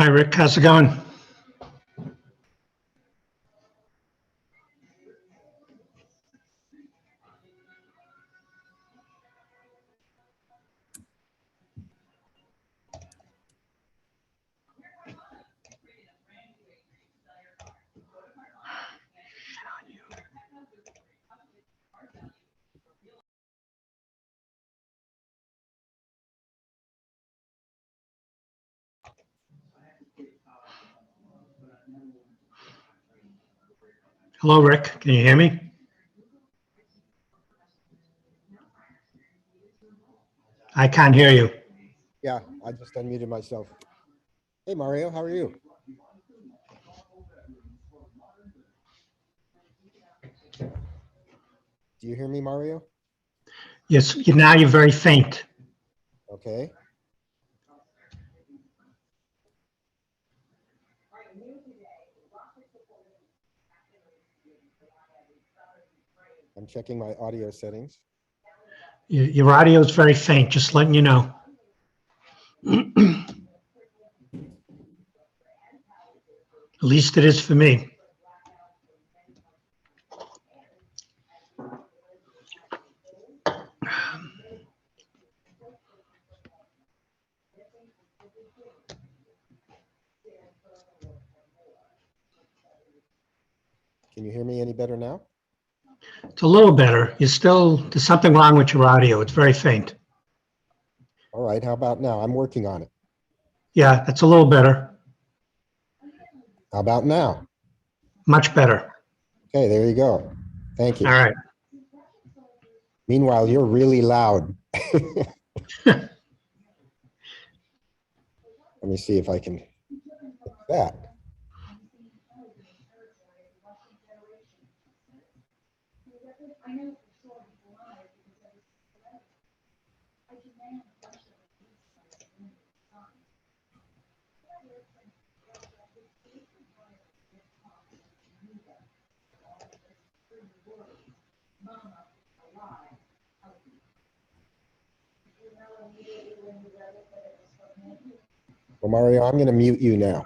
Hi, Rick. How's it going? Hello, Rick. Can you hear me? I can't hear you. Yeah, I just unmuted myself. Hey, Mario, how are you? Do you hear me, Mario? Yes, now you're very faint. Okay. I'm checking my audio settings. Your audio is very faint, just letting you know. At least it is for me. Can you hear me any better now? It's a little better. There's something wrong with your audio. It's very faint. All right, how about now? I'm working on it. Yeah, that's a little better. How about now? Much better. Okay, there you go. Thank you. All right. Meanwhile, you're really loud. Let me see if I can fix that. Well, Mario, I'm going to mute you now.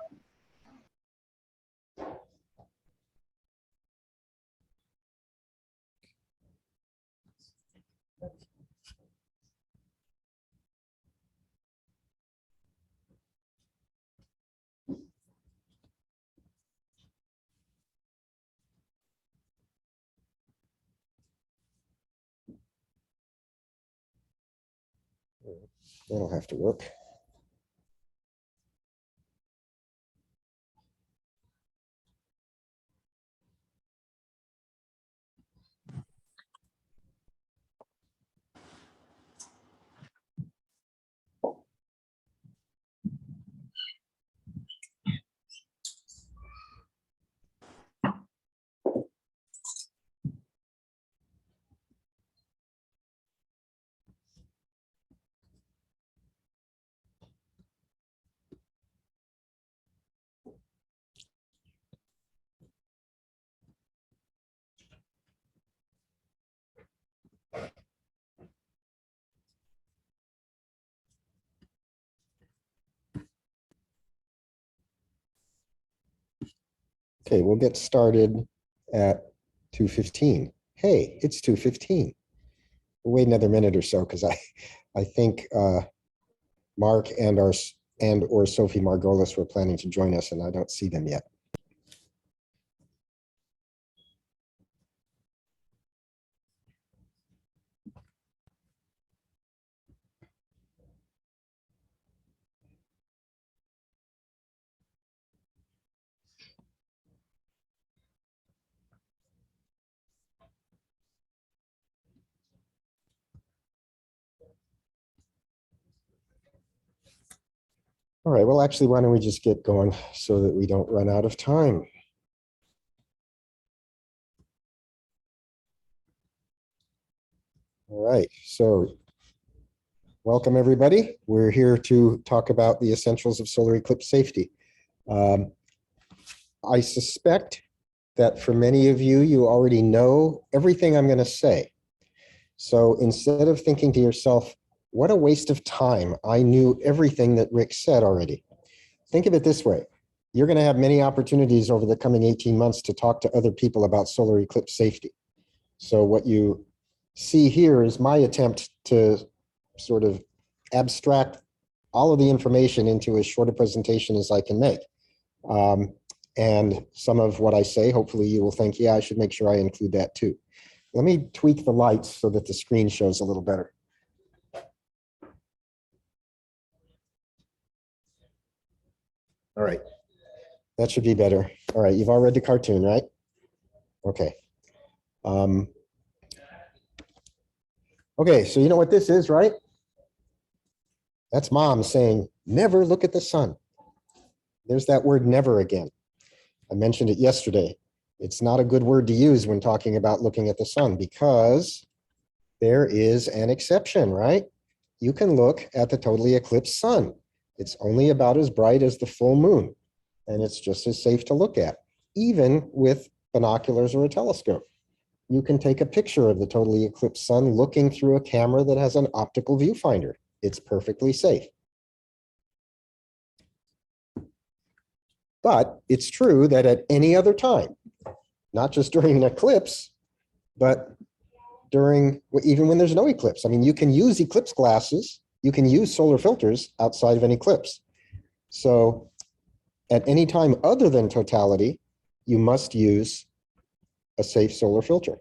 That'll have to work. Okay, we'll get started at 2:15. Hey, it's 2:15. We'll wait another minute or so because I think Mark or Sophie Margolis were planning to join us, and I don't see them yet. All right, well, actually, why don't we just get going so that we don't run out of time? All right, so welcome, everybody. We're here to talk about the essentials of solar eclipse safety. I suspect that for many of you, you already know everything I'm going to say. So instead of thinking to yourself, what a waste of time, I knew everything that Rick said already, think of it this way. You're going to have many opportunities over the coming 18 months to talk to other people about solar eclipse safety. So what you see here is my attempt to sort of abstract all of the information into as short a presentation as I can make. And some of what I say, hopefully you will think, yeah, I should make sure I include that too. Let me tweak the lights so that the screen shows a little better. All right, that should be better. All right, you've all read the cartoon, right? Okay. Okay, so you know what this is, right? That's mom saying, never look at the sun. There's that word never again. I mentioned it yesterday. It's not a good word to use when talking about looking at the sun because there is an exception, right? You can look at the totally eclipsed sun. It's only about as bright as the full moon, and it's just as safe to look at, even with binoculars or a telescope. You can take a picture of the totally eclipsed sun looking through a camera that has an optical viewfinder. It's perfectly safe. But it's true that at any other time, not just during an eclipse, but during, even when there's no eclipse. I mean, you can use eclipse glasses, you can use solar filters outside of an eclipse. So at any time other than totality, you must use a safe solar filter.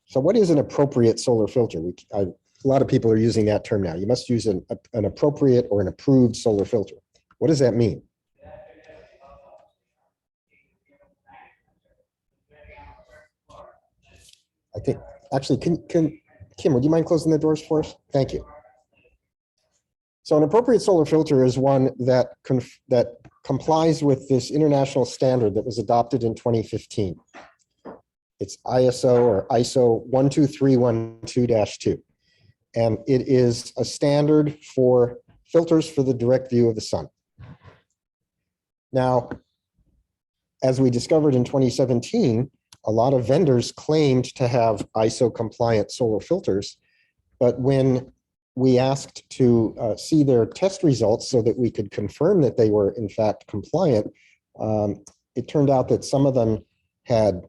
So what is an appropriate solar filter? A lot of people are using that term now. You must use an appropriate or an approved solar filter. What does that mean? I think, actually, Kim, would you mind closing the doors for us? Thank you. So an appropriate solar filter is one that complies with this international standard that was adopted in 2015. It's ISO or ISO 12312-2. And it is a standard for filters for the direct view of the sun. Now, as we discovered in 2017, a lot of vendors claimed to have ISO compliant solar filters, but when we asked to see their test results so that we could confirm that they were in fact compliant, it turned out that some of them had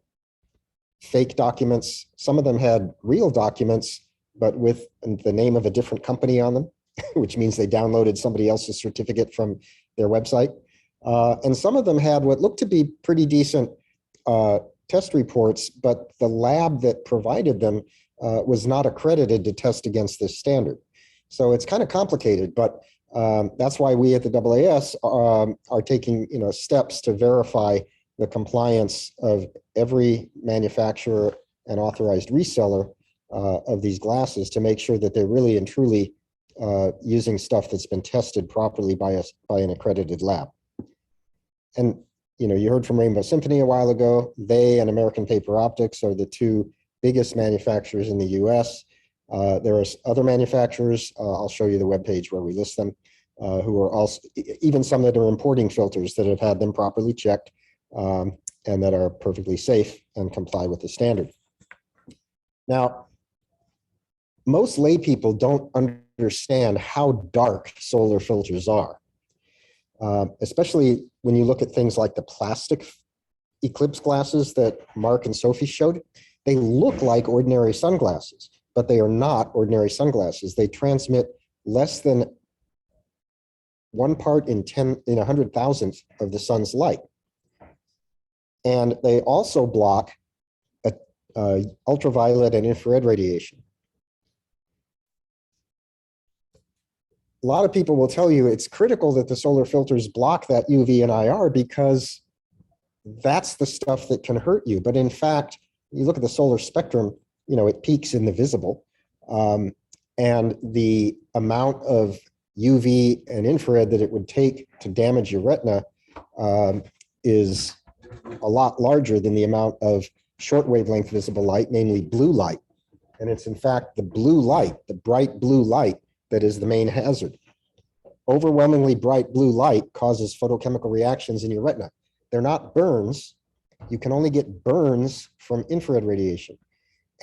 fake documents, some of them had real documents, but with the name of a different company on them, which means they downloaded somebody else's certificate from their website. And some of them had what looked to be pretty decent test reports, but the lab that provided them was not accredited to test against this standard. So it's kind of complicated, but that's why we at the AAS are taking steps to verify the compliance of every manufacturer and authorized reseller of these glasses to make sure that they're really and truly using stuff that's been tested properly by an accredited lab. And you heard from Rainbow Symphony a while ago. They and American Paper Optics are the two biggest manufacturers in the US. There are other manufacturers, I'll show you the webpage where we list them, who are also, even some that are importing filters that have had them properly checked and that are perfectly safe and comply with the standard. Now, most lay people don't understand how dark solar filters are. Especially when you look at things like the plastic eclipse glasses that Mark and Sophie showed. They look like ordinary sunglasses, but they are not ordinary sunglasses. They transmit less than 1 part in 100,000th of the sun's light. And they also block ultraviolet and infrared radiation. A lot of people will tell you it's critical that the solar filters block that UV and IR because that's the stuff that can hurt you. But in fact, you look at the solar spectrum, it peaks in the visible. And the amount of UV and infrared that it would take to damage your retina is a lot larger than the amount of short wavelength visible light, namely blue light. And it's in fact the blue light, the bright blue light, that is the main hazard. Overwhelmingly bright blue light causes photochemical reactions in your retina. They're not burns. You can only get burns from infrared radiation.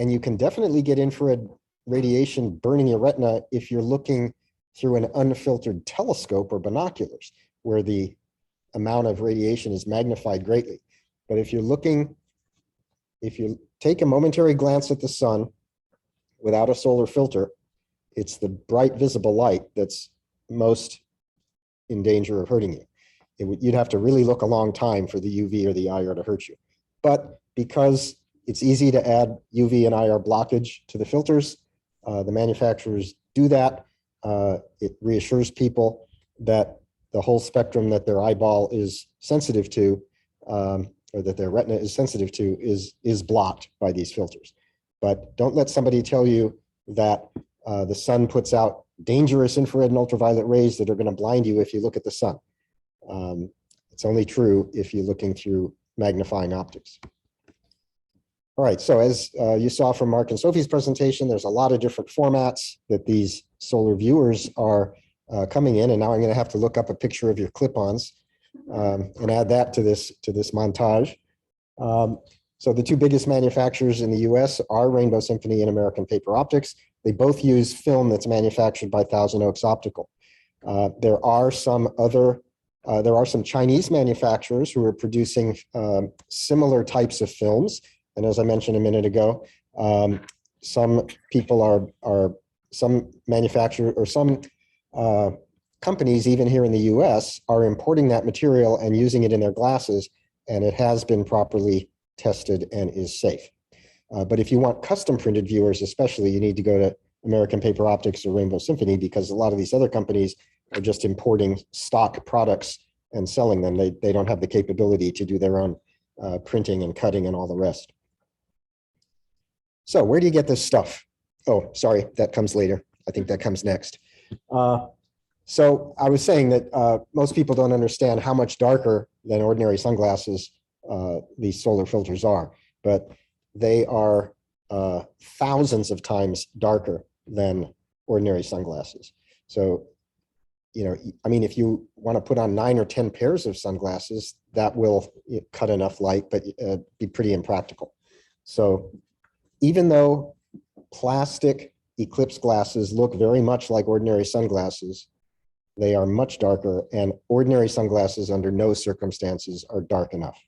And you can definitely get infrared radiation burning your retina if you're looking through an unfiltered telescope or binoculars, where the amount of radiation is magnified greatly. But if you take a momentary glance at the sun without a solar filter, it's the bright visible light that's most in danger of hurting you. You'd have to really look a long time for the UV or the IR to hurt you. But because it's easy to add UV and IR blockage to the filters, the manufacturers do that. It reassures people that the whole spectrum that their eyeball is sensitive to, or that their retina is sensitive to, is blocked by these filters. But don't let somebody tell you that the sun puts out dangerous infrared and ultraviolet rays that are going to blind you if you look at the sun. It's only true if you're looking through magnifying optics. All right, so as you saw from Mark and Sophie's presentation, there's a lot of different formats that these solar viewers are coming in, and now I'm going to have to look up a picture of your clip-ons and add that to this montage. So the two biggest manufacturers in the US are Rainbow Symphony and American Paper Optics. They both use film that's manufactured by Thousand Oaks Optical. There are some Chinese manufacturers who are producing similar types of films. And as I mentioned a minute ago, some companies, even here in the US, are importing that material and using it in their glasses, and it has been properly tested and is safe. But if you want custom printed viewers, especially, you need to go to American Paper Optics or Rainbow Symphony, because a lot of these other companies are just importing stock products and selling them. They don't have the capability to do their own printing and cutting and all the rest. So where do you get this stuff? Oh, sorry, that comes later. I think that comes next. So I was saying that most people don't understand how much darker than ordinary sunglasses these solar filters are, but they are thousands of times darker than ordinary sunglasses. So, I mean, if you want to put on 9 or 10 pairs of sunglasses, that will cut enough light, but be pretty impractical. So even though plastic Eclipse glasses look very much like ordinary sunglasses, they are much darker, and ordinary sunglasses under no circumstances are dark enough.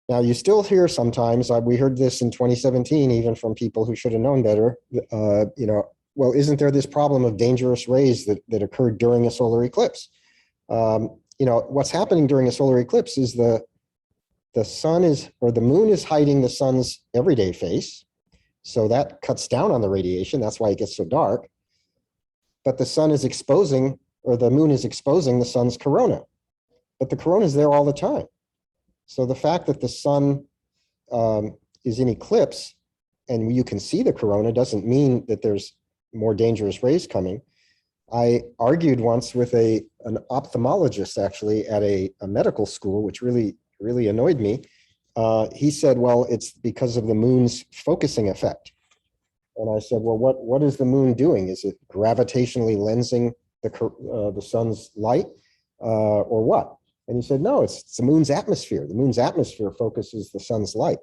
Now, you still hear sometimes, we heard this in 2017, even from people who should have known better, well, isn't there this problem of dangerous rays that occurred during a solar eclipse? What's happening during a solar eclipse is the sun is, or the moon is hiding the sun's everyday face. So that cuts down on the radiation. That's why it gets so dark. But the sun is exposing, or the moon is exposing the sun's corona. But the corona is there all the time. So the fact that the sun is in eclipse and you can see the corona doesn't mean that there's more dangerous rays coming. I argued once with an ophthalmologist, actually, at a medical school, which really annoyed me. He said, well, it's because of the moon's focusing effect. And I said, well, what is the moon doing? Is it gravitationally lensing the sun's light or what? And he said, no, it's the moon's atmosphere. The moon's atmosphere focuses the sun's light.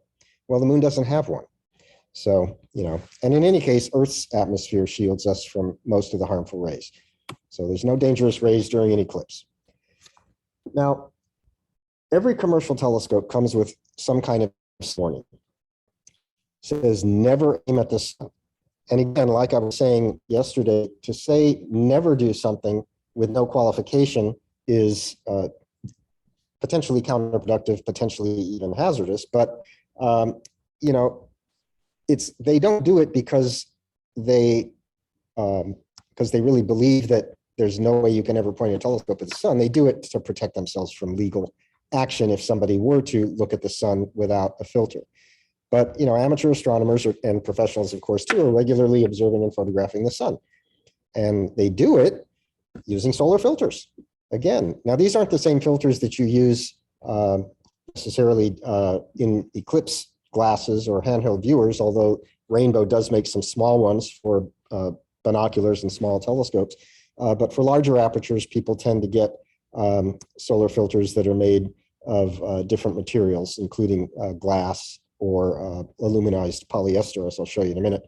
Well, the moon doesn't have one. So, and in any case, Earth's atmosphere shields us from most of the harmful rays. So there's no dangerous rays during an eclipse. Now, every commercial telescope comes with some kind of warning. It says never aim at the sun. And again, like I was saying yesterday, to say never do something with no qualification is potentially counterproductive, potentially even hazardous. But they don't do it because they really believe that there's no way you can ever point a telescope at the sun. They do it to protect themselves from legal action if somebody were to look at the sun without a filter. But amateur astronomers and professionals, of course, too, are regularly observing and photographing the sun, and they do it using solar filters. Again, now these aren't the same filters that you use necessarily in Eclipse glasses or handheld viewers, although Rainbow does make some small ones for binoculars and small telescopes. But for larger apertures, people tend to get solar filters that are made of different materials, including glass or aluminized polyester, as I'll show you in a minute.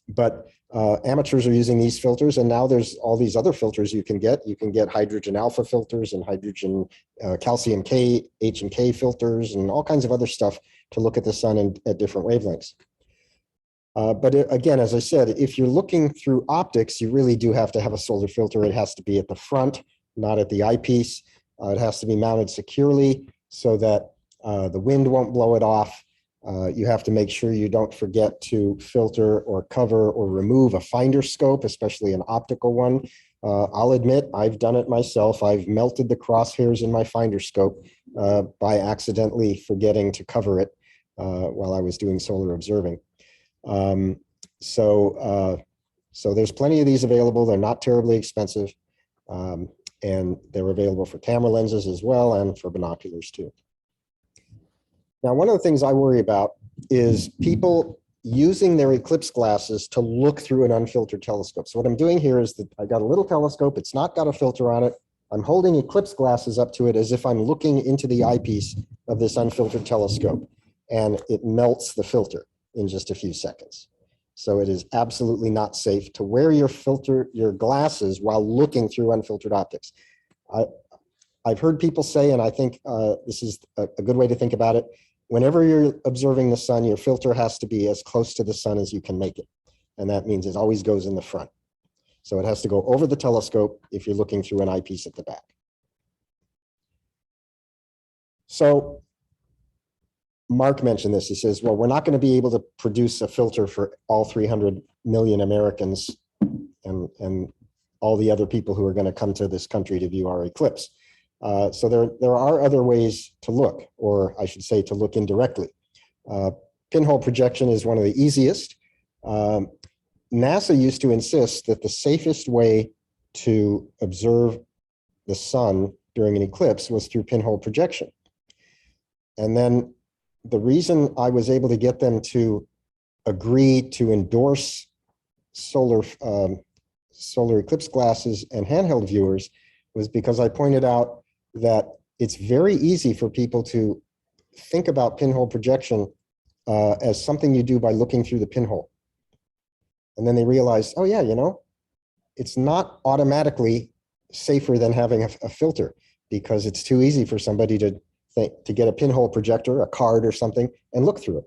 But Amateurs are using these filters, and now there's all these other filters you can get. You can get hydrogen alpha filters and hydrogen calcium K, H and K filters, and all kinds of other stuff to look at the sun at different wavelengths. Again, as I said, if you're looking through optics, you really do have to have a solar filter. It has to be at the front, not at the eyepiece. It has to be mounted securely so that the wind won't blow it off. You have to make sure you don't forget to filter or cover or remove a finder scope, especially an optical one. I'll admit, I've done it myself. I've melted the crosshairs in my finder scope by accidentally forgetting to cover it while I was doing solar observing. So there's plenty of these available. They're not terribly expensive. And they're available for camera lenses as well and for binoculars too. Now, one of the things I worry about is people using their Eclipse glasses to look through an unfiltered telescope. So what I'm doing here is that I got a little telescope. It's not got a filter on it. I'm holding Eclipse glasses up to it as if I'm looking into the eyepiece of this unfiltered telescope, and it melts the filter in just a few seconds. So it is absolutely not safe to wear your glasses while looking through unfiltered optics. I've heard people say, and I think this is a good way to think about it, whenever you're observing the sun, your filter has to be as close to the sun as you can make it. And that means it always goes in the front. So it has to go over the telescope if you're looking through an eyepiece at the back. So Mark mentioned this. He says, well, we're not going to be able to produce a filter for all 300 million Americans and all the other people who are going to come to this country to view our eclipse. So there are other ways to look, or I should say to look indirectly. Pinhole projection is one of the easiest. NASA used to insist that the safest way to observe the sun during an eclipse was through pinhole projection. And then the reason I was able to get them to agree to endorse solar eclipse glasses and handheld viewers was because I pointed out that it's very easy for people to think about pinhole projection as something you do by looking through the pinhole. And then they realized, oh yeah, you know, it's not automatically safer than having a filter, because it's too easy for somebody to get a pinhole projector, a card or something, and look through it.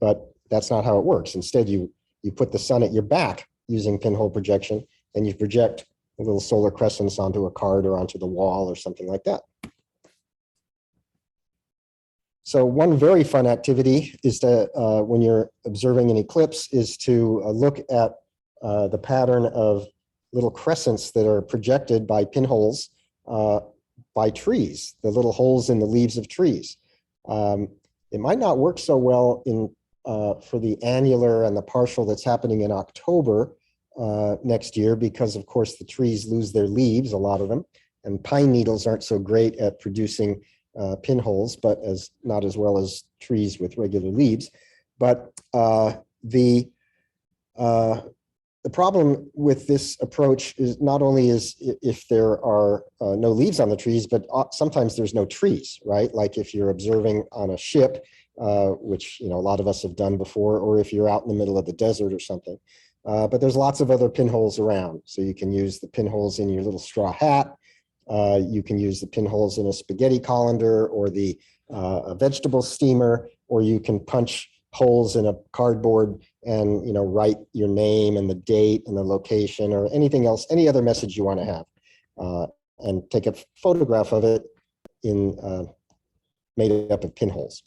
But that's not how it works. Instead, you put the sun at your back using pinhole projection, and you project a little solar crescents onto a card or onto the wall or something like that. So one very fun activity is to, when you're observing an eclipse, is to look at the pattern of little crescents that are projected by pinholes by trees, the little holes in the leaves of trees. It might not work so well for the annular and the partial that's happening in October next year, because of course the trees lose their leaves, a lot of them, and pine needles aren't so great at producing pinholes, but not as well as trees with regular leaves. But the problem with this approach is not only is if there are no leaves on the trees, but sometimes there's no trees, right? Like if you're observing on a ship, which a lot of us have done before, or if you're out in the middle of the desert or something. But there's lots of other pinholes around. So you can use the pinholes in your little straw hat. You can use the pinholes in a spaghetti colander or the vegetable steamer, or you can punch holes in a cardboard and write your name and the date and the location or anything else, any other message you want to have, and take a photograph of it made up of pinholes.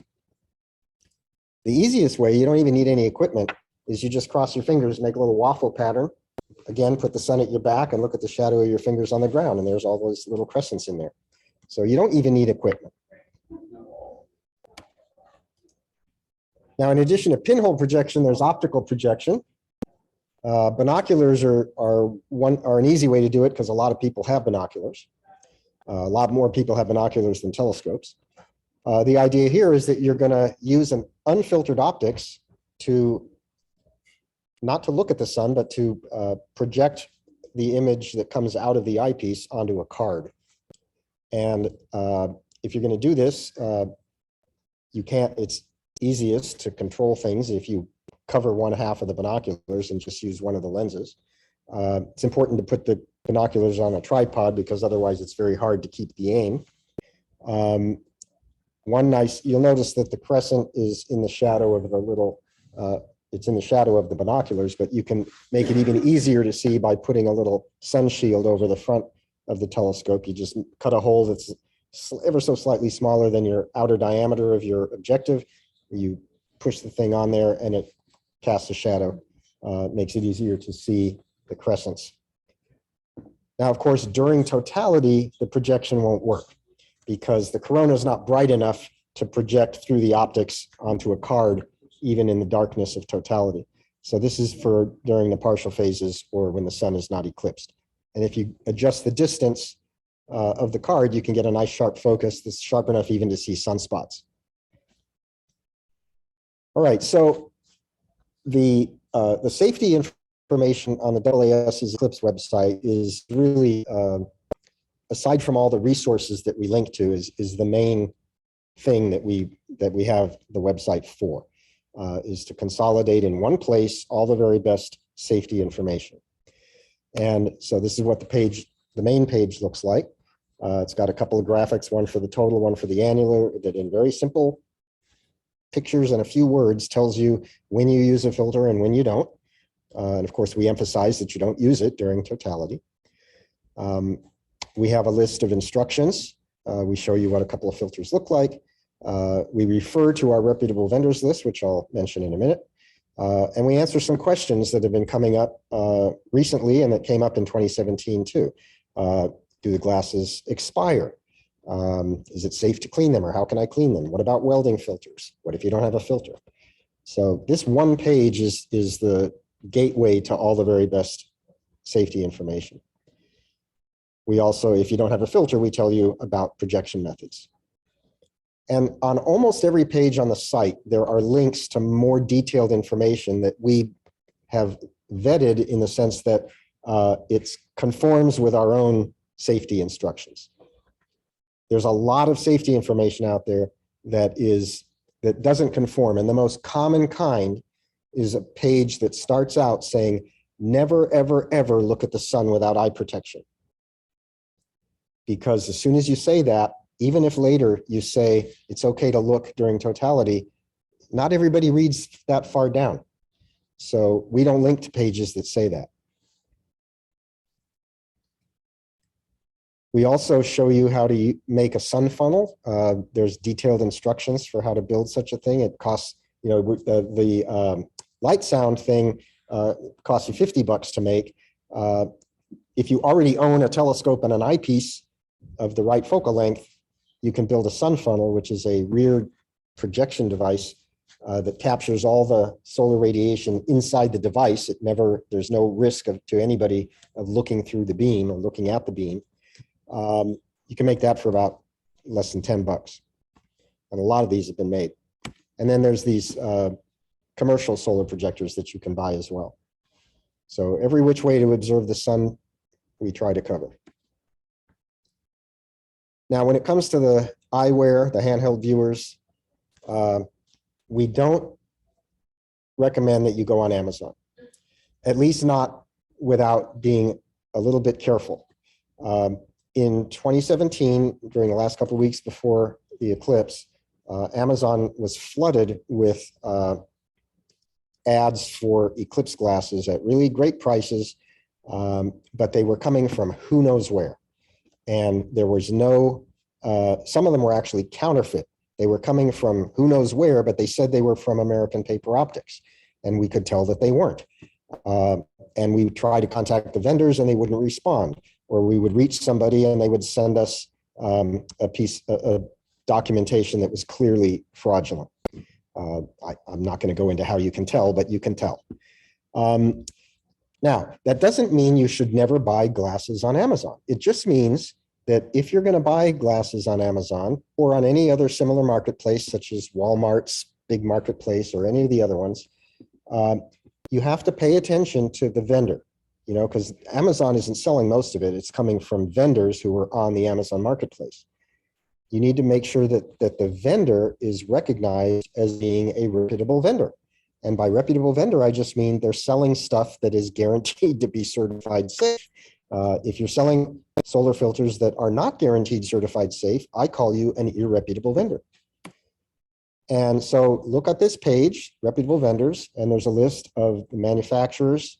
The easiest way, you don't even need any equipment, is you just cross your fingers, make a little waffle pattern. Again, put the sun at your back and look at the shadow of your fingers on the ground, and there's all those little crescents in there. So you don't even need equipment. Now, in addition to pinhole projection, there's optical projection. Binoculars are an easy way to do it because a lot of people have binoculars. A lot more people have binoculars than telescopes. The idea here is that you're going to use an unfiltered optics not to look at the sun, but to project the image that comes out of the eyepiece onto a card. And if you're going to do this, it's easiest to control things if you cover one half of the binoculars and just use one of the lenses. It's important to put the binoculars on a tripod because otherwise it's very hard to keep the aim. You'll notice that the crescent is in the shadow of the little, it's in the shadow of the binoculars, but you can make it even easier to see by putting a little sun shield over the front of the telescope. You just cut a hole that's ever so slightly smaller than your outer diameter of your objective. You push the thing on there and it casts a shadow, makes it easier to see the crescents. Now, of course, during totality, the projection won't work because the corona is not bright enough to project through the optics onto a card, even in the darkness of totality. So this is for during the partial phases or when the sun is not eclipsed. And if you adjust the distance of the card, you can get a nice sharp focus that's sharp enough even to see sunspots. All right, so the safety information on the AAS's Eclipse website is really, aside from all the resources that we link to, is the main thing that we have the website for, is to consolidate in one place all the very best safety information. And so this is what the main page looks like. It's got a couple of graphics, one for the total, one for the annular, that in very simple pictures and a few words tells you when you use a filter and when you don't. And of course, we emphasize that you don't use it during totality. We have a list of instructions. We show you what a couple of filters look like. We refer to our reputable vendors list, which I'll mention in a minute. And we answer some questions that have been coming up recently and that came up in 2017 too. Do the glasses expire? Is it safe to clean them, or how can I clean them? What about welding filters? What if you don't have a filter? So this one page is the gateway to all the very best safety information. We also, if you don't have a filter, we tell you about projection methods. And on almost every page on the site, there are links to more detailed information that we have vetted in the sense that it conforms with our own safety instructions. There's a lot of safety information out there that doesn't conform. And the most common kind is a page that starts out saying, never, ever, ever look at the sun without eye protection. Because as soon as you say that, even if later you say it's okay to look during totality, not everybody reads that far down. So we don't link to pages that say that. We also show you how to make a sun funnel. There's detailed instructions for how to build such a thing. It costs, the light sound thing costs you $50 to make. If you already own a telescope and an eyepiece of the right focal length, you can build a sun funnel, which is a rear projection device that captures all the solar radiation inside the device. There's no risk to anybody of looking through the beam or looking at the beam. You can make that for about less than $10. And a lot of these have been made. And then there's these commercial solar projectors that you can buy as well. So every which way to observe the sun, we try to cover. Now, when it comes to the eyewear, the handheld viewers, we don't recommend that you go on Amazon, at least not without being a little bit careful. In 2017, during the last couple of weeks before the eclipse, Amazon was flooded with ads for eclipse glasses at really great prices, but they were coming from who knows where. And there was some of them were actually counterfeit. They were coming from who knows where, but they said they were from American Paper Optics. And we could tell that they weren't. And we tried to contact the vendors and they wouldn't respond. Or we would reach somebody and they would send us a piece of documentation that was clearly fraudulent. I'm not going to go into how you can tell, but you can tell. Now, that doesn't mean you should never buy glasses on Amazon. It just means that if you're going to buy glasses on Amazon or on any other similar marketplace, such as Walmart's big marketplace or any of the other ones, you have to pay attention to the vendor, because Amazon isn't selling most of it. It's coming from vendors who are on the Amazon marketplace. You need to make sure that the vendor is recognized as being a reputable vendor. And by reputable vendor, I just mean they're selling stuff that is guaranteed to be certified safe. If you're selling solar filters that are not guaranteed certified safe, I call you an irreputable vendor. And so look at this page, reputable vendors, and there's a list of the manufacturers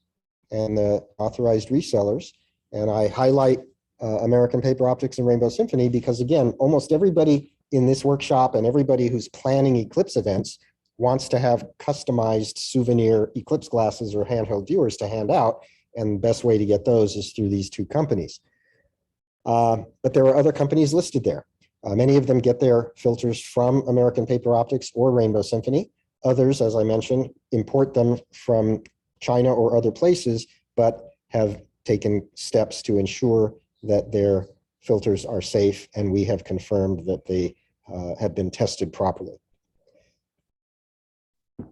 and the authorized resellers. And I highlight American Paper Optics and Rainbow Symphony because, again, almost everybody in this workshop and everybody who's planning Eclipse events wants to have customized souvenir Eclipse glasses or handheld viewers to hand out. And the best way to get those is through these two companies. But there are other companies listed there. Many of them get their filters from American Paper Optics or Rainbow Symphony. Others, as I mentioned, import them from China or other places, but have taken steps to ensure that their filters are safe, and we have confirmed that they have been tested properly.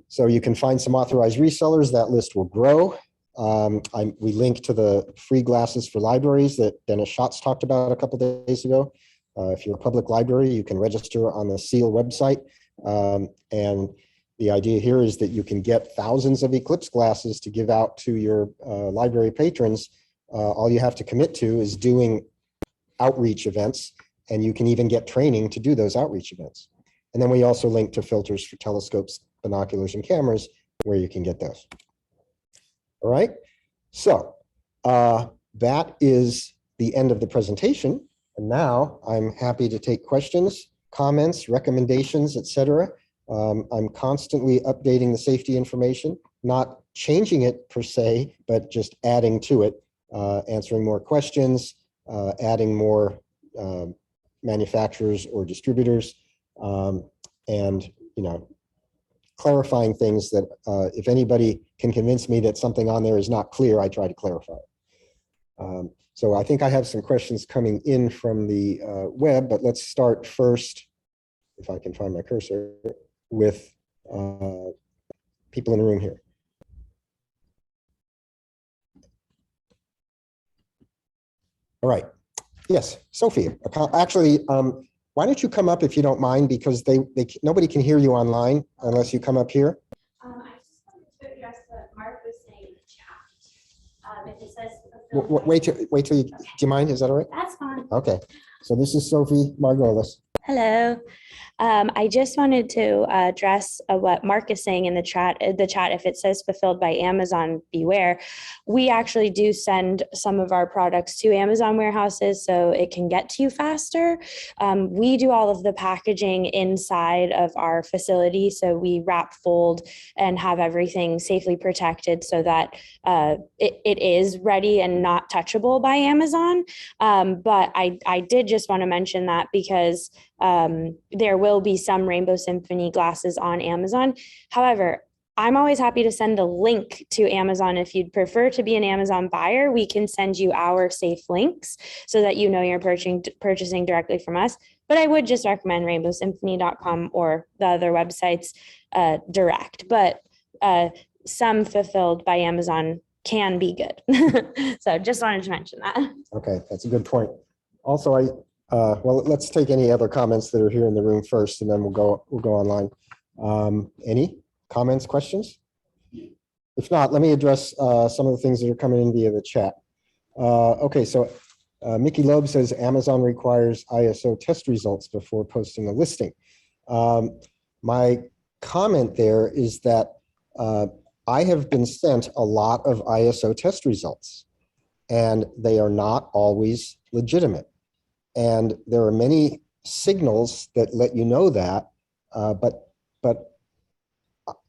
So you can find some authorized resellers. That list will grow. We link to the free glasses for libraries that Dennis Schatz talked about a couple of days ago. If you're a public library, you can register on the SEAL website. And the idea here is that you can get thousands of Eclipse glasses to give out to your library patrons. All you have to commit to is doing outreach events, and you can even get training to do those outreach events. And then we also link to filters for telescopes, binoculars, and cameras where you can get those. All right, so that is the end of the presentation. And now I'm happy to take questions, comments, recommendations, etc. I'm constantly updating the safety information, not changing it per se, but just adding to it, answering more questions, adding more manufacturers or distributors, and clarifying things that if anybody can convince me that something on there is not clear, I try to clarify it. So I think I have some questions coming in from the web, but let's start first, if I can find my cursor, with people in the room here. All right. Yes, Sophie. Actually, why don't you come up if you don't mind, because nobody can hear you online unless you come up here. I just wanted to address what Mark was saying in the chat. If it says Wait till you, do you mind? Is that all right? That's fine. Okay. So this is Sophie Margolis. Hello. I just wanted to address what Mark is saying in the chat. If it says fulfilled by Amazon, beware. We actually do send some of our products to Amazon warehouses so it can get to you faster. We do all of the packaging inside of our facility. So we wrap, fold, and have everything safely protected so that it is ready and not touchable by Amazon. But I did just want to mention that because there will be some Rainbow Symphony glasses on Amazon. However, I'm always happy to send a link to Amazon. If you'd prefer to be an Amazon buyer, we can send you our safe links so that you know you're purchasing directly from us. But I would just recommend rainbowsymphony.com or the other websites direct. But some fulfilled by Amazon can be good. So just wanted to mention that. Okay, that's a good point. Also, well, let's take any other comments that are here in the room first, and then we'll go online. Any comments, questions? If not, let me address some of the things that are coming in via the chat. Okay, so Mickey Loeb says Amazon requires ISO test results before posting a listing. My comment there is that I have been sent a lot of ISO test results, and they are not always legitimate. And there are many signals that let you know that, but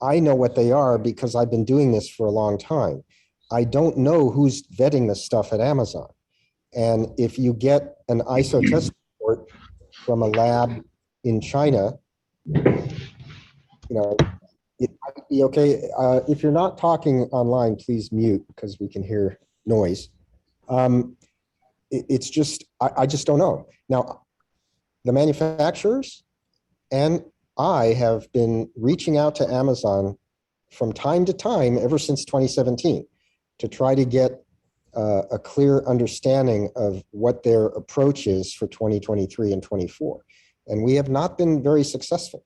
I know what they are because I've been doing this for a long time. I don't know who's vetting this stuff at Amazon. And if you get an ISO test report from a lab in China, it might be okay. If you're not talking online, please mute because we can hear noise. It's just, I just don't know. Now, the manufacturers and I have been reaching out to Amazon from time to time ever since 2017 to try to get a clear understanding of what their approach is for 2023 and 24. And we have not been very successful.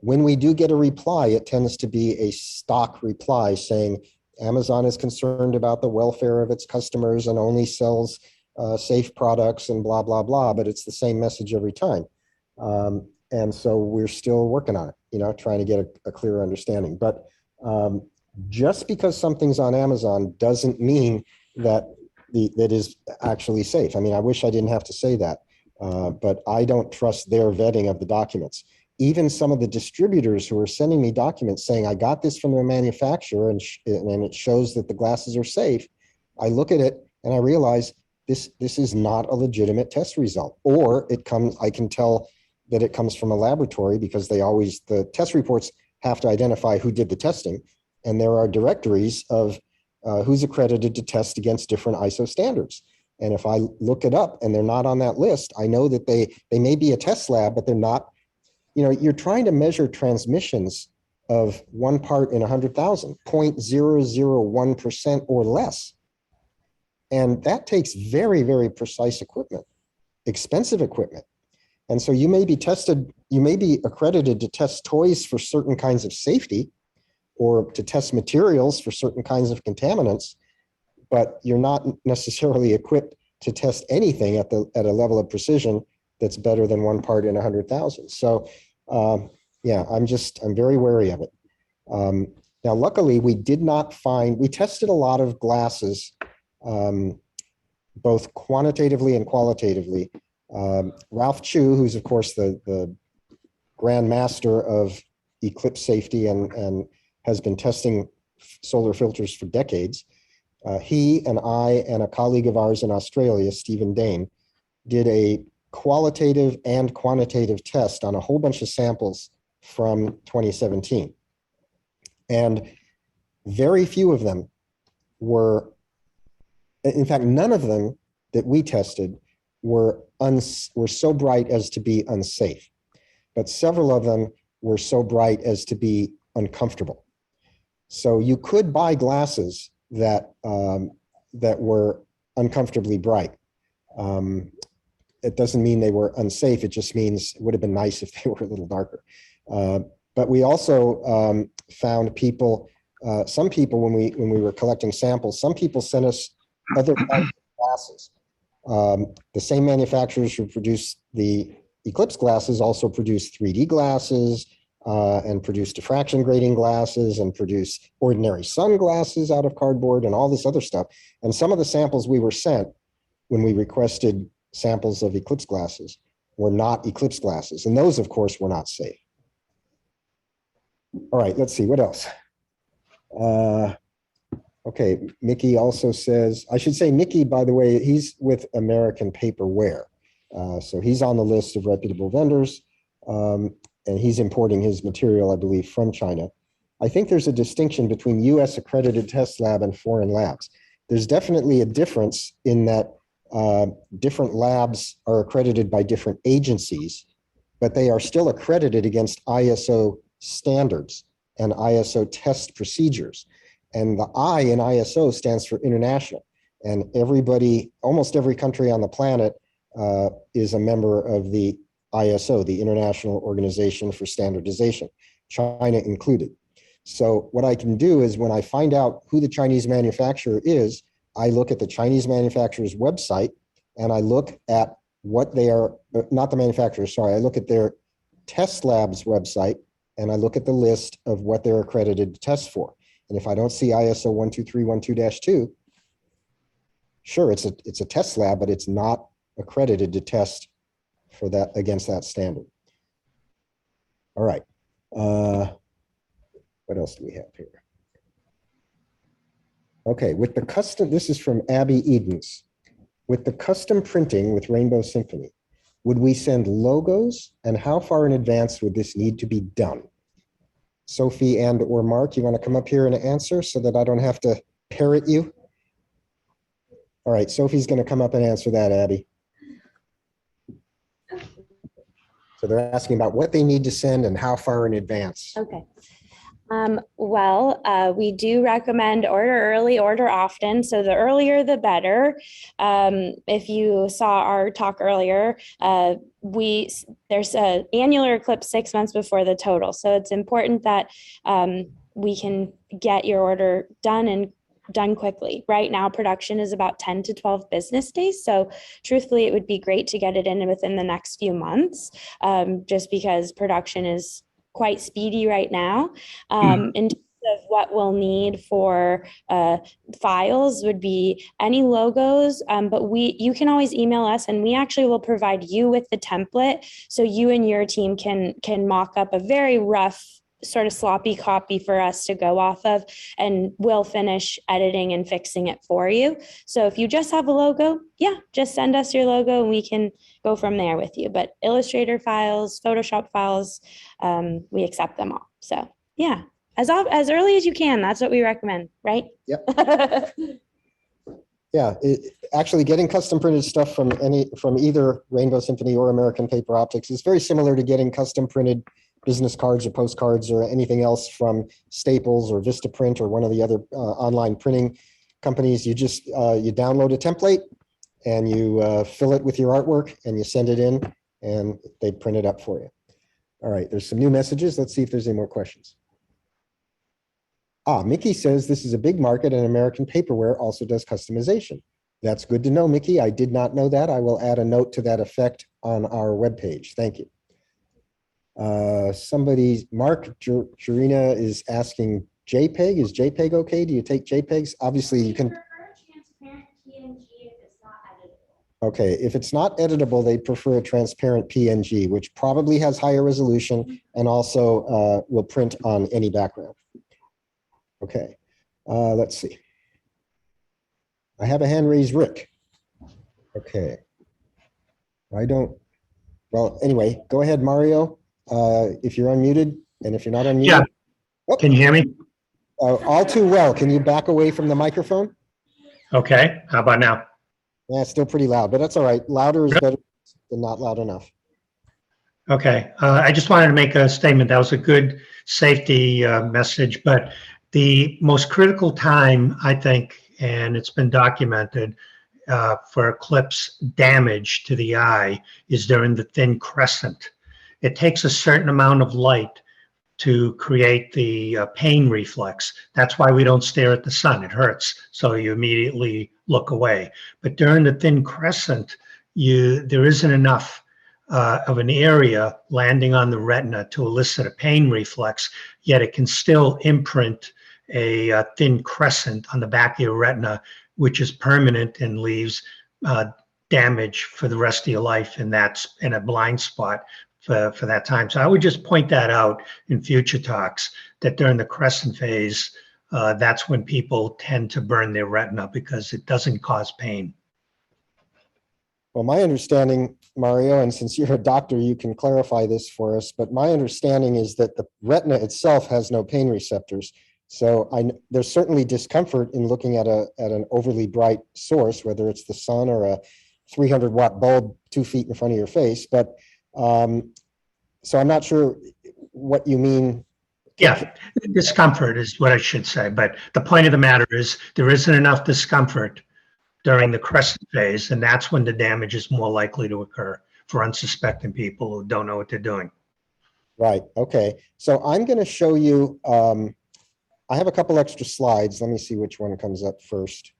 When we do get a reply, it tends to be a stock reply saying Amazon is concerned about the welfare of its customers and only sells safe products and blah, blah, blah, but it's the same message every time. And so we're still working on it, trying to get a clearer understanding. But just because something's on Amazon doesn't mean that that is actually safe. I mean, I wish I didn't have to say that, but I don't trust their vetting of the documents. Even some of the distributors who are sending me documents saying, I got this from the manufacturer and it shows that the glasses are safe. I look at it and I realize this is not a legitimate test result. Or I can tell that it comes from a laboratory because the test reports have to identify who did the testing. And there are directories of who's accredited to test against different ISO standards. And if I look it up and they're not on that list, I know that they may be a test lab, but they're not. You're trying to measure transmissions of 1 part in 100,000, 0.001% or less. And that takes very, very precise equipment, expensive equipment. And so you may be accredited to test toys for certain kinds of safety or to test materials for certain kinds of contaminants, but you're not necessarily equipped to test anything at a level of precision that's better than 1 part in 100,000. So yeah, I'm very wary of it. Now, luckily we tested a lot of glasses, both quantitatively and qualitatively. Ralph Chu, who's of course the grand master of Eclipse safety and has been testing solar filters for decades. He and I and a colleague of ours in Australia, Stephen Dane, did a qualitative and quantitative test on a whole bunch of samples from 2017. And very few of them in fact, none of them that we tested were so bright as to be unsafe, but several of them were so bright as to be uncomfortable. So you could buy glasses that were uncomfortably bright. It doesn't mean they were unsafe. It just means it would have been nice if they were a little darker. But we also found some people when we were collecting samples, some people sent us other kinds of glasses. The same manufacturers who produce the Eclipse glasses also produce 3D glasses and produce diffraction grading glasses and produce ordinary sunglasses out of cardboard and all this other stuff. And some of the samples we were sent when we requested samples of Eclipse glasses were not Eclipse glasses. And those, of course, were not safe. All right, let's see, what else? Okay, Mickey also says, I should say Mickey, by the way, he's with American Paperware. So he's on the list of reputable vendors, and he's importing his material, I believe, from China. I think there's a distinction between US accredited test lab and foreign labs. There's definitely a difference in that different labs are accredited by different agencies, but they are still accredited against ISO standards and ISO test procedures. And the I in ISO stands for international. And almost every country on the planet is a member of the ISO, the International Organization for Standardization, China included. So what I can do is when I find out who the Chinese manufacturer is, I look at the Chinese manufacturer's website and I look at what they are, not the manufacturer, sorry, I look at their test lab's website and I look at the list of what they're accredited to test for. And if I don't see ISO 12312-2, sure, it's a test lab, but it's not accredited to test for that against that standard. All right. What else do we have here? Okay, with the custom, this is from Abby Edens. With the custom printing with Rainbow Symphony, would we send logos and how far in advance would this need to be done? Sophie or Mark, you want to come up here and answer so that I don't have to parrot you? All right, Sophie's going to come up and answer that, Abby. So they're asking about what they need to send and how far in advance. Okay. We do recommend order early, order often. So the earlier, the better. If you saw our talk earlier, there's an annular eclipse 6 months before the total. So it's important that we can get your order done and done quickly. Right now, production is about 10 to 12 business days. So truthfully, it would be great to get it in within the next few months, just because production is quite speedy right now. In terms of what we'll need for files would be any logos, but you can always email us, and we actually will provide you with the template so you and your team can mock up a very rough, sort of sloppy copy for us to go off of, and we'll finish editing and fixing it for you. So if you just have a logo, just send us your logo and we can go from there with you. But Illustrator files, Photoshop files, we accept them all. So as early as you can, that's what we recommend, right? Yep. Yeah, actually getting custom printed stuff from either Rainbow Symphony or American Paper Optics is very similar to getting custom printed business cards or postcards or anything else from Staples or Vistaprint or one of the other online printing companies. You just you download a template and you fill it with your artwork and you send it in and they print it up for you. All right, there's some new messages. Let's see if there's any more questions. Mickey says this is a big market and American Paperware also does customization. That's good to know, Mickey. I did not know that. I will add a note to that effect on our webpage. Thank you. Mark Jurina is asking JPEG. Is JPEG okay? Do you take JPEGs? Obviously, you can. Transparent PNG if it's not editable. Okay, if it's not editable, they prefer a transparent PNG, which probably has higher resolution and also will print on any background. Okay, let's see. I have a hand raised, Rick. Okay. Well, anyway, go ahead, Mario. If you're unmuted, and if you're not unmuted. Yeah. Oh, Can you hear me? all too well. Can you back away from the microphone? Okay. How about now? Yeah, it's still pretty loud, but that's all right. Louder is better than not loud enough. Okay. I just wanted to make a statement. That was a good safety message, but the most critical time, I think, and it's been documented, for eclipse damage to the eye is during the thin crescent. It takes a certain amount of light to create the pain reflex. That's why we don't stare at the sun. It hurts, so you immediately look away. But during the thin crescent, there isn't enough of an area landing on the retina to elicit a pain reflex, yet it can still imprint a thin crescent on the back of your retina, which is permanent and leaves damage for the rest of your life, and that's in a blind spot for that time. So I would just point that out in future talks, that during the crescent phase, that's when people tend to burn their retina because it doesn't cause pain. Well, my understanding, Mario, and since you're a doctor, you can clarify this for us, but my understanding is that the retina itself has no pain receptors. So there's certainly discomfort in looking at an overly bright source, whether it's the sun or a 300-watt bulb 2 feet in front of your face. But so I'm not sure what you mean. Yeah, discomfort is what I should say. But the point of the matter is there isn't enough discomfort during the crescent phase, and that's when the damage is more likely to occur for unsuspecting people who don't know what they're doing. Right. Okay. So I'm going to show you. I have a couple extra slides. Let me see which one comes up first.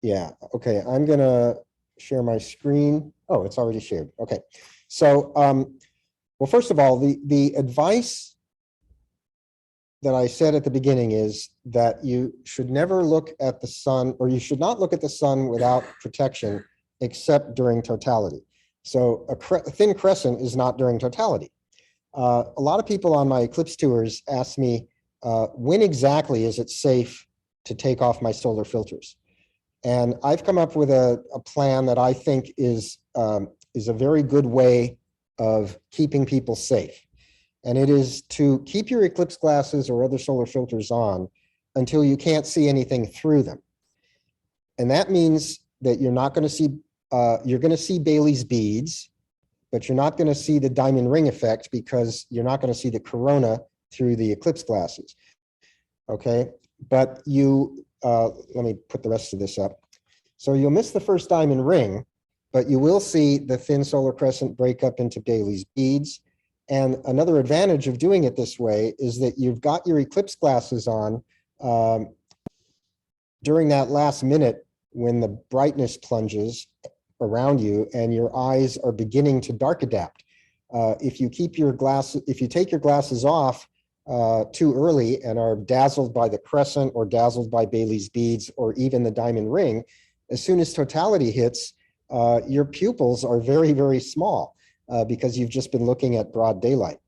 Yeah. Okay. I'm going to share my screen. Oh, it's already shared. Okay. So, well, first of all, the advice that I said at the beginning is that you should never look at the sun, or you should not look at the sun without protection, except during totality. So a thin crescent is not during totality. A lot of people on my Eclipse tours ask me, when exactly is it safe to take off my solar filters? And I've come up with a plan that I think is a very good way of keeping people safe. And it is to keep your Eclipse glasses or other solar filters on until you can't see anything through them. And that means that you're not going to see, you're going to see Bailey's beads, but you're not going to see the diamond ring effect because you're not going to see the corona through the Eclipse glasses. Okay, but let me put the rest of this up. So you'll miss the first diamond ring, but you will see the thin solar crescent break up into Bailey's beads. And another advantage of doing it this way is that you've got your Eclipse glasses on during that last minute when the brightness plunges around you and your eyes are beginning to dark adapt. If you take your glasses off too early and are dazzled by the crescent or dazzled by Bailey's beads or even the diamond ring, as soon as totality hits, your pupils are very, very small because you've just been looking at broad daylight.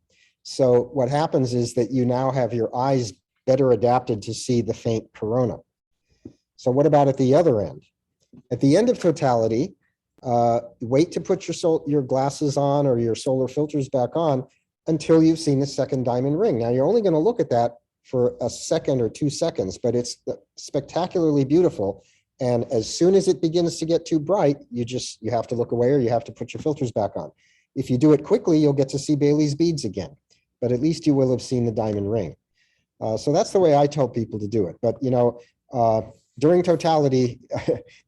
So what happens is that you now have your eyes better adapted to see the faint corona. So what about at the other end? At the end of totality, wait to put your glasses on or your solar filters back on until you've seen the second diamond ring. Now you're only going to look at that for a second or 2 seconds, but it's spectacularly beautiful. And as soon as it begins to get too bright, you have to look away or you have to put your filters back on. If you do it quickly, you'll get to see Bailey's beads again, but at least you will have seen the diamond ring. So that's the way I tell people to do it. But during totality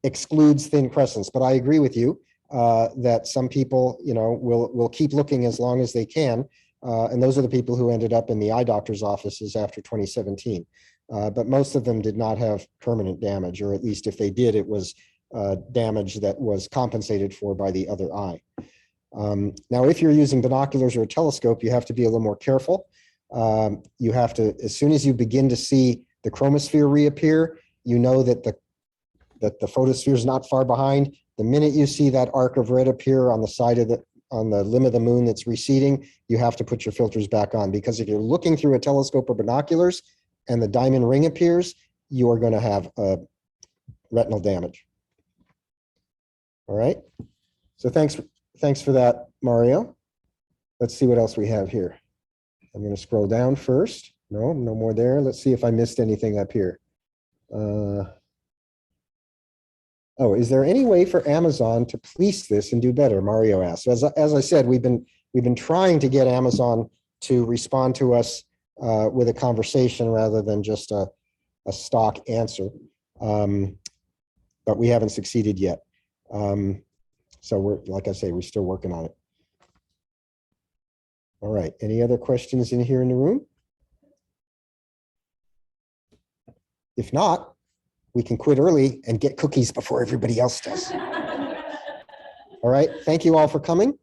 excludes thin crescents, but I agree with you that some people, will keep looking as long as they can. And those are the people who ended up in the eye doctor's offices after 2017. But most of them did not have permanent damage, or at least if they did, it was damage that was compensated for by the other eye. Now, if you're using binoculars or a telescope, you have to be a little more careful. You have to, as soon as you begin to see the chromosphere reappear, you know that the photosphere is not far behind. The minute you see that arc of red appear on the side of on the limb of the moon that's receding, you have to put your filters back on, because if you're looking through a telescope or binoculars and the diamond ring appears, you are going to have retinal damage. All right. So thanks for that, Mario. Let's see what else we have here. I'm going to scroll down first. No more there. Let's see if I missed anything up here. Oh, is there any way for Amazon to police this and do better? Mario asked. So as I said, we've been trying to get Amazon to respond to us with a conversation rather than just a stock answer, but we haven't succeeded yet. So like I say, we're still working on it. All right. Any other questions in here in the room? If not, we can quit early and get cookies before everybody else does. All right. Thank you all for coming.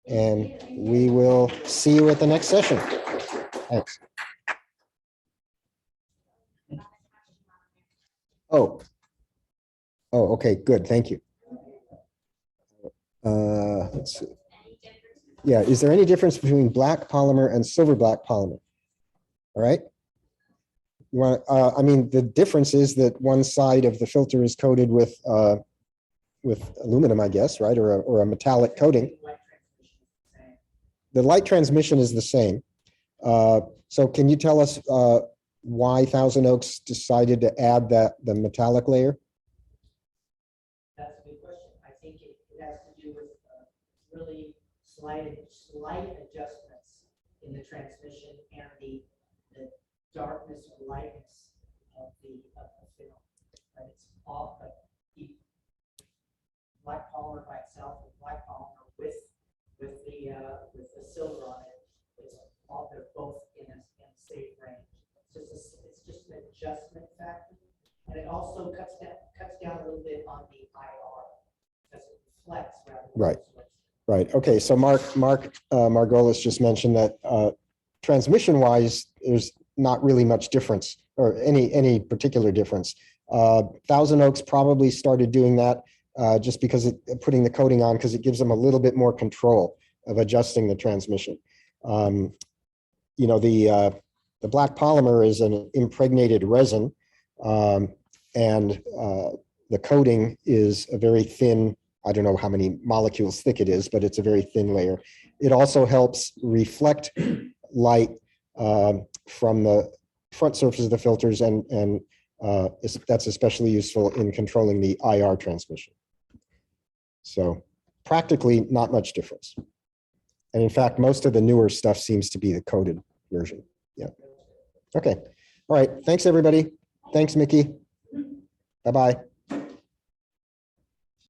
And we will see you at the next session. Thanks. Oh, okay, good. Thank you. Let's see. Yeah, is there any difference between black polymer and silver black polymer? All right. You want? I mean, the difference is that one side of the filter is coated with aluminum, I guess, right, or a metallic coating. The light transmission is the same. So, can you tell us why Thousand Oaks decided to add the metallic layer? That's a good question. I think it has to do with really slight adjustments in the transmission and the darkness or lightness of the film. But it's all the black polymer by itself, and black polymer with the silver on it. They're both in a safe range. It's just an adjustment factor, and it also cuts down a little bit on the IR because it reflects rather than right. Right. Okay. So Mark Margolis just mentioned that transmission-wise, there's not really much difference or any particular difference. Thousand Oaks probably started doing that just because putting the coating on, because it gives them a little bit more control of adjusting the transmission. The black polymer is an impregnated resin, and the coating is a very thin, I don't know how many molecules thick it is, but it's a very thin layer. It also helps reflect light from the front surface of the filters, and that's especially useful in controlling the IR transmission. So practically not much difference. And in fact, most of the newer stuff seems to be the coded version. Yeah. Okay. All right. Thanks, everybody. Thanks, Mickey. Bye-bye.